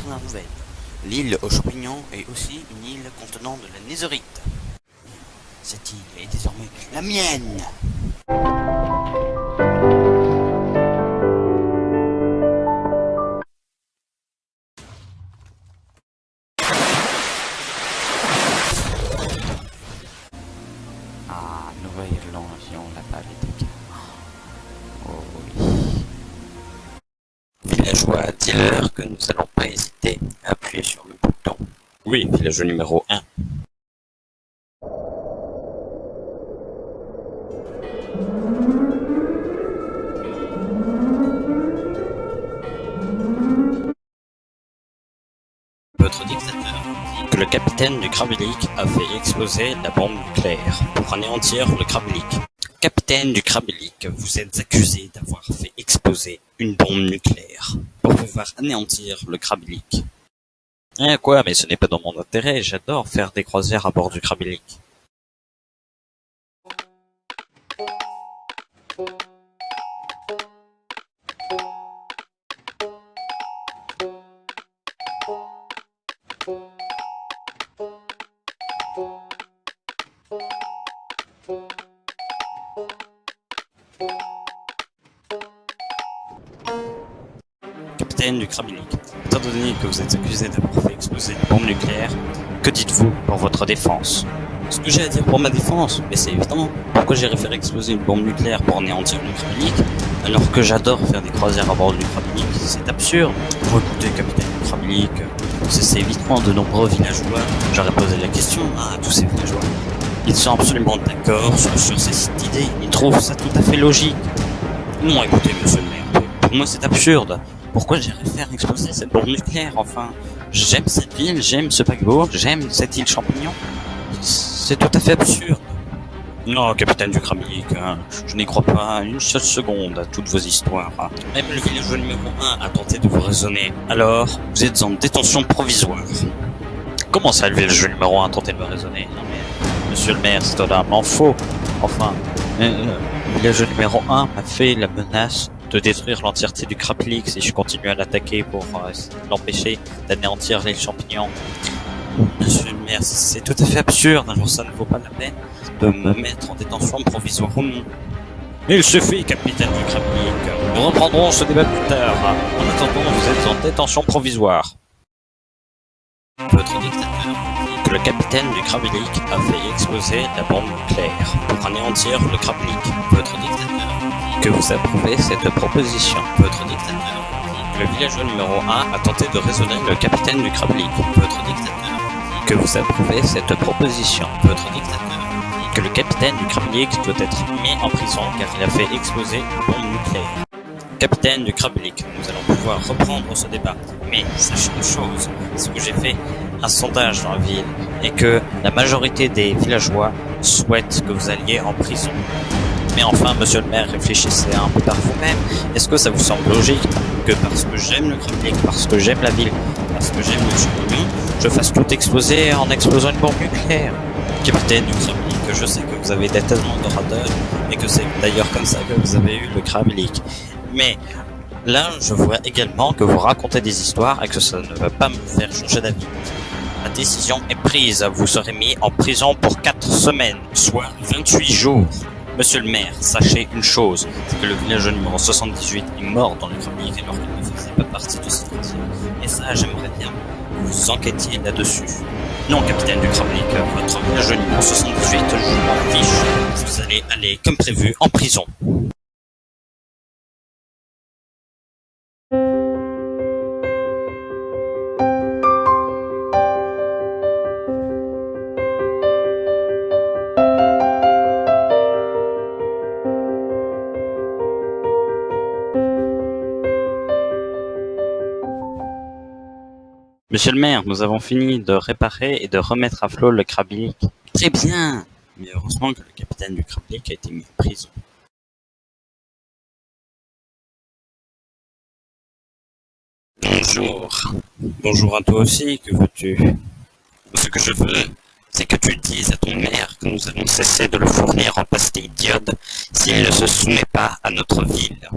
dernière nouvelle. L'île aux champignons est aussi une île contenant de la nézérite. Cette île est désormais la mienne. Ah, Nouvelle-Orléans, la Palette. Oh oui. Villageois, dis-leur que nous allons pas hésiter à appuyer sur le bouton. Oui, villageois numéro 1. Votre dictateur dit que le capitaine du Krabbelik a fait exploser la bombe nucléaire pour anéantir le Krabbelik. Capitaine du Krabbelik, vous êtes accusé d'avoir fait exploser une bombe nucléaire pour pouvoir anéantir le Krabbelik. Eh quoi, mais ce n'est pas dans mon intérêt, j'adore faire des croisières à bord du Krabbelik. Capitaine du Krabbelik, étant donné que vous êtes accusé d'avoir fait exploser une bombe nucléaire, que dites-vous pour votre défense? Ce que j'ai à dire pour ma défense, mais c'est évident. Pourquoi j'irais faire exploser une bombe nucléaire pour anéantir le Krabbelik, alors que j'adore faire des croisières à bord du Krabbelik? C'est absurde. Bon, écoutez, capitaine du Krabbelik, c'est évidemment de nombreux villageois. J'aurais posé la question à tous ces villageois. Ils sont absolument d'accord sur cette idée. Ils trouvent ça tout à fait logique. Non, écoutez, monsieur le maire, pour moi c'est absurde. Pourquoi j'irais faire exploser cette bombe nucléaire, enfin? J'aime cette ville, j'aime ce paquebot, j'aime cette île champignon. C'est tout à fait absurde. Non, capitaine du Krabbelik, je n'y crois pas une seule seconde à toutes vos histoires. Même le villageois numéro 1 a tenté de vous raisonner. Alors, vous êtes en détention provisoire. Comment ça, le villageois numéro 1 a tenté de me raisonner? Non mais, monsieur le maire, c'est totalement faux. Enfin, le villageois numéro 1 m'a fait la menace de détruire l'entièreté du Krabbelik si je continue à l'attaquer pour l'empêcher d'anéantir les champignons. Monsieur le maire, c'est tout à fait absurde, alors ça ne vaut pas la peine de me mettre en détention provisoire ou non. Il suffit, capitaine du Krabbelik. Nous reprendrons ce débat plus tard. En attendant, vous êtes en détention provisoire. Votre dictateur dit que le capitaine du Krabbelik a fait exploser la bombe nucléaire pour anéantir le Krabbelik. Votre dictateur dit que vous approuvez cette proposition. Votre dictateur dit que le villageois numéro 1 a tenté de raisonner le capitaine du Krabbelik. Votre dictateur dit que vous approuvez cette proposition. Votre dictateur dit que le capitaine du Krabbelik doit être mis en prison car il a fait exploser une bombe nucléaire. Capitaine du Krabbelik, nous allons pouvoir reprendre ce débat. Mais sachez une chose, c'est que j'ai fait un sondage dans la ville et que la majorité des villageois souhaitent que vous alliez en prison. Mais enfin, monsieur le maire, réfléchissez un peu par vous-même. Est-ce que ça vous semble logique que parce que j'aime le Krabbelik, parce que j'aime la ville, parce que j'aime le champignon, je fasse tout exploser en explosant une bombe nucléaire? Capitaine du Krabbelik, je sais que vous avez des talents d'orateur et que c'est d'ailleurs comme ça que vous avez eu le Krabbelik. Mais là, je vois également que vous racontez des histoires et que ça ne va pas me faire changer d'avis. La décision est prise, vous serez mis en prison pour 4 semaines, soit 28 jours. Monsieur le maire, sachez une chose, c'est que le villageois numéro 78 est mort dans le Krabbelik alors qu'il ne faisait pas partie de cette quartier. Et ça, j'aimerais bien que vous enquêtiez là-dessus. Non, capitaine du Krabbelik, votre villageois numéro 78, je m'en fiche. Vous allez aller, comme prévu, en prison. Monsieur le maire, nous avons fini de réparer et de remettre à flot le Krabbelik. Très bien. Mais heureusement que le capitaine du Krabbelik a été mis en prison. Bonjour. Bonjour à toi aussi, que veux-tu? Ce que je veux, c'est que tu dises à ton maire que nous allons cesser de le fournir en pastilles d'iode s'il ne se soumet pas à notre ville.